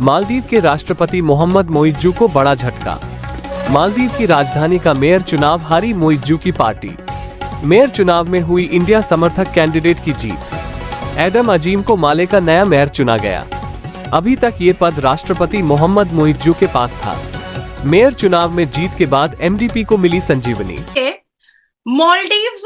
मालदीव के राष्ट्रपति मोहम्मद मोइज्जू को बड़ा झटका। मालदीव की राजधानी का मेयर चुनाव हारी मोइज्जू की पार्टी। मेयर चुनाव में हुई इंडिया समर्थक कैंडिडेट की जीत। एडम अजीम को माले का नया मेयर चुना गया। अभी तक ये पद राष्ट्रपति मोहम्मद मोइज्जू के पास था। मेयर चुनाव में जीत के बाद एमडीपी को मिली संजीवनी। मालदीव्स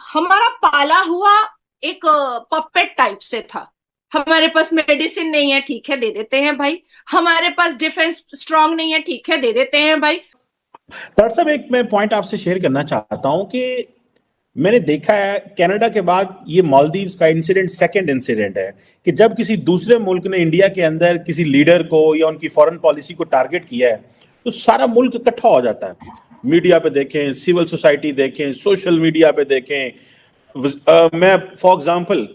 हमारा पाला हुआ एक पपेट टाइप से था। हमारे पास मेडिसिन नहीं है, ठीक है, दे देते हैं भाई। हमारे पास डिफेंस स्ट्रांग नहीं है, ठीक है, दे देते हैं भाई। डॉक्टर साहब, एक मैं पॉइंट आपसे शेयर करना चाहता हूं कि मैंने देखा है कनाडा के बाद ये मालदीव्स का इंसिडेंट सेकंड इंसिडेंट है कि जब किसी दूसरे मुल्क ने इंडिया के अंदर किसी लीडर को या उनकी फॉरेन पॉलिसी को टारगेट किया है तो सारा मुल्क इकट्ठा हो जाता है। मीडिया पे देखें, सिविल सोसाइटी देखें, सोशल मीडिया पे देखें। मैं फॉर एग्जांपल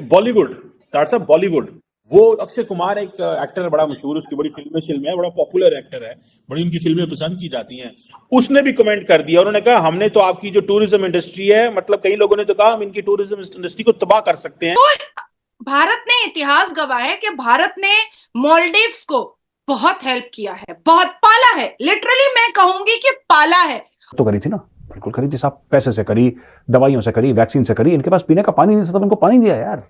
बॉलीवुड, डॉक्टर साहब बॉलीवुड, वो अक्षय कुमार एक एक्टर है, बड़ा मशहूर, उसकी बड़ी फिल्में है, बड़ा पॉपुलर एक्टर है, बड़ी उनकी फिल्में पसंद की जाती हैं। उसने भी कमेंट कर दिया, उन्होंने कहा हमने तो आपकी जो टूरिज्म इंडस्ट्री है, मतलब कई लोगों ने तो कहा हम इनकी टूरिज्म इंडस्ट्री को तबाह कर सकते हैं। तो भारत ने इतिहास गवाह है कि भारत ने मालदीव्स को बहुत हेल्प किया है, बहुत पाला है। लिटरली मैं कहूंगी कि पाला है। तो करी थी ना, बिल्कुल करी थी साहब, पैसे से करी, दवाइयों से करी, वैक्सीन से करी। इनके पास पीने का पानी नहीं था तब इनको पानी दिया यार।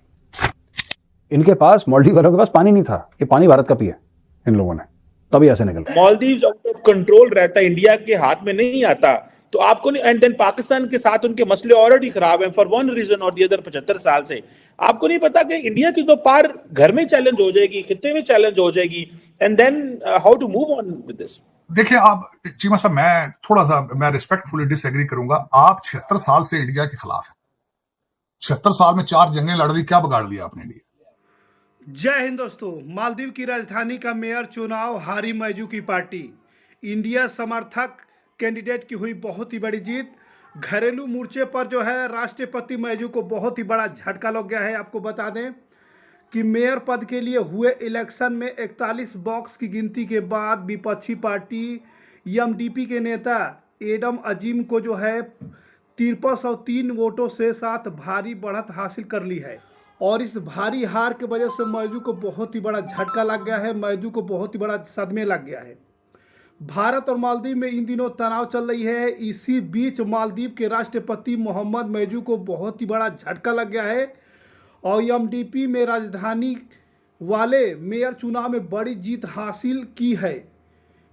इनके पास, मालदीव वालों के पास पानी नहीं था, ये पानी भारत का पिया इन लोगों ने, तभी ऐसे निकल। मालदीव्स आउट ऑफ कंट्रोल रहता है, इंडिया के हाथ में नहीं आता तो आपको नहीं। एंड देन पाकिस्तान के साथ उनके मसले ऑलरेडी खराब हैं फॉर वन रीजन और दी अदर। 75 साल से आपको नहीं पता कि इंडिया की तो पार घर में चैलेंज हो जाएगी, खित्ते में चैलेंज हो जाएगी, and then how to move on with this. देखिए आप चीमा साहब, मैं रिस्पेक्टफुली डिसएग्री करूंगा। आप 76 साल से इंडिया के खिलाफ हैं। 76 साल में 4 जंगें लड़ दी, क्या बिगाड़ लिया आपने इंडिया? जय हिंद दोस्तों। मालदीव की राजधानी का मेयर चुनाव हारी मोइज्जू की पार्टी। इंडिया समर्थक कैंडिडेट की हुई बहुत ही बड़ी जीत। घरेलू मोर्चे पर जो है राष्ट्रपति मोइज्जू को बहुत ही बड़ा झटका लग गया है। आपको बता दें कि मेयर पद के लिए हुए इलेक्शन में 41 बॉक्स की गिनती के बाद विपक्षी पार्टी एमडीपी के नेता एडम अजीम को जो है 5303 वोटों से साथ भारी बढ़त हासिल कर ली है। और इस भारी हार के वजह से मोइज्जू को बहुत ही बड़ा झटका लग गया है। मोइज्जू को बहुत ही बड़ा सदमे लग गया है। भारत और मालदीव में इन दिनों तनाव चल रही है। इसी बीच मालदीव के राष्ट्रपति मोहम्मद मोइज्जू को बहुत ही बड़ा झटका लग गया है और एमडीपी में राजधानी वाले मेयर चुनाव में बड़ी जीत हासिल की है।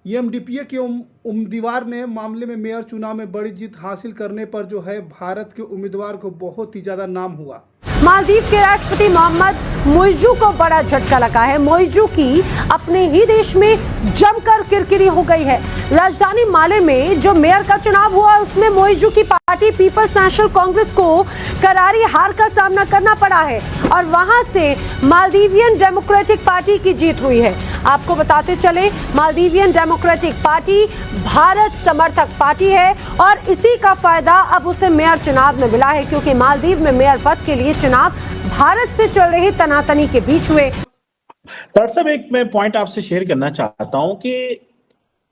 एमडीपी के उम्मीदवार ने मामले में मेयर चुनाव में बड़ी जीत हासिल करने पर जो है भारत के उम्मीदवार को बहुत ही ज़्यादा नाम हुआ। मालदीव के राष्ट्रपति मोहम्मद मोइज्जू को बड़ा झटका लगा है। मोइज्जू की अपने ही देश में जमकर किरकिरी हो गई है। राजधानी माले में जो मेयर का चुनाव हुआ उसमें मोइज्जू की पार्टी पीपल्स नेशनल कांग्रेस को करारी हार का सामना करना पड़ा है और वहां से मालदीवियन डेमोक्रेटिक पार्टी की जीत हुई है। आपको बताते चले, मालदीवियन डेमोक्रेटिक पार्टी भारत समर्थक पार्टी है और इसी का फायदा अब उसे मेयर चुनाव में मिला है, क्योंकि मालदीव में मेयर पद के लिए चुनाव भारत से चल रही तनातनी के बीच हुए। डॉक्टर साहब, एक मैं पॉइंट आपसे शेयर करना चाहता हूं कि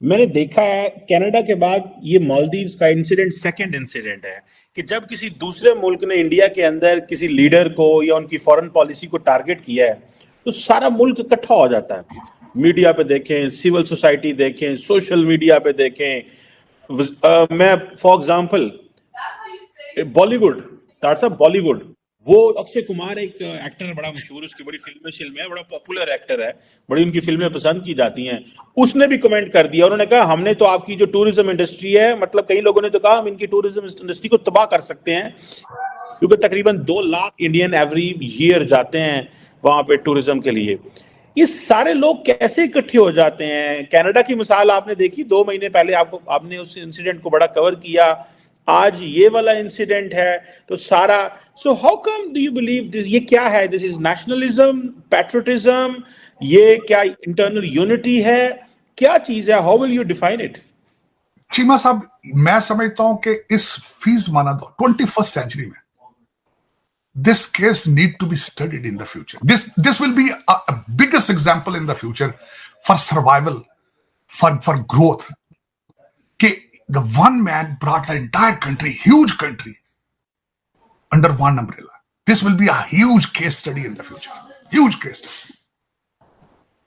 मैंने देखा है कनाडा के बाद ये मालदीव्स का इंसिडेंट सेकंड इंसिडेंट है कि जब किसी दूसरे मुल्क ने इंडिया के अंदर किसी लीडर को या उनकी फॉरेन पॉलिसी को टारगेट किया है तो सारा मुल्क इकट्ठा हो जाता है। मीडिया पे देखें, सिविल सोसाइटी देखें, सोशल मीडिया पे देखें। मैं फॉर एग्जांपल बॉलीवुड, डॉक्टर साहब बॉलीवुड, वो अक्षय कुमार एक एक्टर है, बड़ा मशहूर, उसकी बड़ी फिल्में है, बड़ा पॉपुलर एक्टर है, बड़ी उनकी फिल्में पसंद की जाती हैं। उसने भी कमेंट कर दिया, उन्होंने कहा हमने तो आपकी जो टूरिज्म इंडस्ट्री है, मतलब कई लोगों ने तो कहा हम इनकी टूरिज्म इंडस्ट्री को तबाह कर सकते हैं, क्योंकि तकरीबन 2 लाख इंडियन एवरी ईयर जाते हैं वहां पे टूरिज्म के लिए। ये सारे लोग कैसे इकट्ठे हो जाते हैं? कनाडा की मिसाल आपने देखी, 2 महीने पहले आपने उस इंसिडेंट को बड़ा कवर किया। आज ये वाला इंसिडेंट है तो सारा। So how come do you believe this? ये क्या है? दिस इज नेशनलिज्म, पैट्रियटिज्म, ये क्या इंटरनल यूनिटी है? क्या चीज है? How will you define it? Cheema साहब, मैं समझता हूं कि इस फीस माना दो 21st सेंचुरी में this case need to be studied in the future. This will be a biggest example in the future for survival, for growth. कि the one man brought the entire country, huge country, under one umbrella. This will be a huge case study in the future. Huge case study.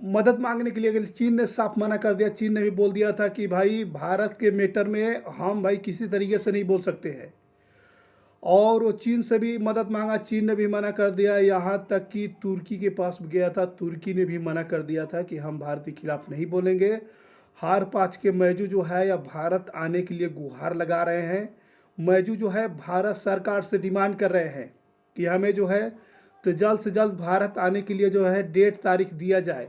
मदद मांगने के लिए गए। चीन ने साफ मना कर दिया। चीन ने भी बोल दिया था कि भाई भारत के मैटर में हम भाई किसी तरीके से नहीं बोल सकते हैं, और वो चीन से भी मदद मांगा, चीन ने भी मना कर दिया। यहाँ तक कि तुर्की के पास गया था, तुर्की ने भी मना कर दिया था कि हम भारत के खिलाफ नहीं बोलेंगे। हार पाँच के मैजू जो है या भारत आने के लिए गुहार लगा रहे हैं। मैजू जो है भारत सरकार से डिमांड कर रहे हैं कि हमें जो है तो जल्द से जल्द भारत आने के लिए जो है डेट तारीख दिया जाए,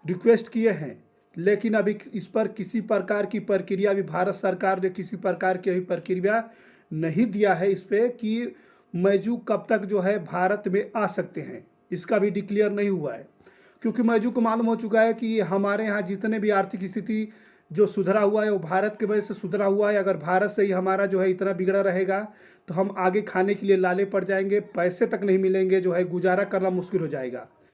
रिक्वेस्ट किए हैं। लेकिन अभी इस पर किसी प्रकार की प्रक्रिया भी भारत सरकार ने किसी प्रकार की अभी प्रक्रिया नहीं दिया है इस पे कि मैजू कब तक जो है भारत में आ सकते हैं, इसका भी डिक्लेयर नहीं हुआ है। क्योंकि मैजू को मालूम हो चुका है कि हमारे यहाँ जितने भी आर्थिक स्थिति जो सुधरा हुआ है वो भारत के वजह से सुधरा हुआ है। अगर भारत से ही हमारा जो है इतना बिगड़ा रहेगा तो हम आगे खाने के लिए लाले पड़ जाएंगे, पैसे तक नहीं मिलेंगे, जो है गुजारा करना मुश्किल हो जाएगा।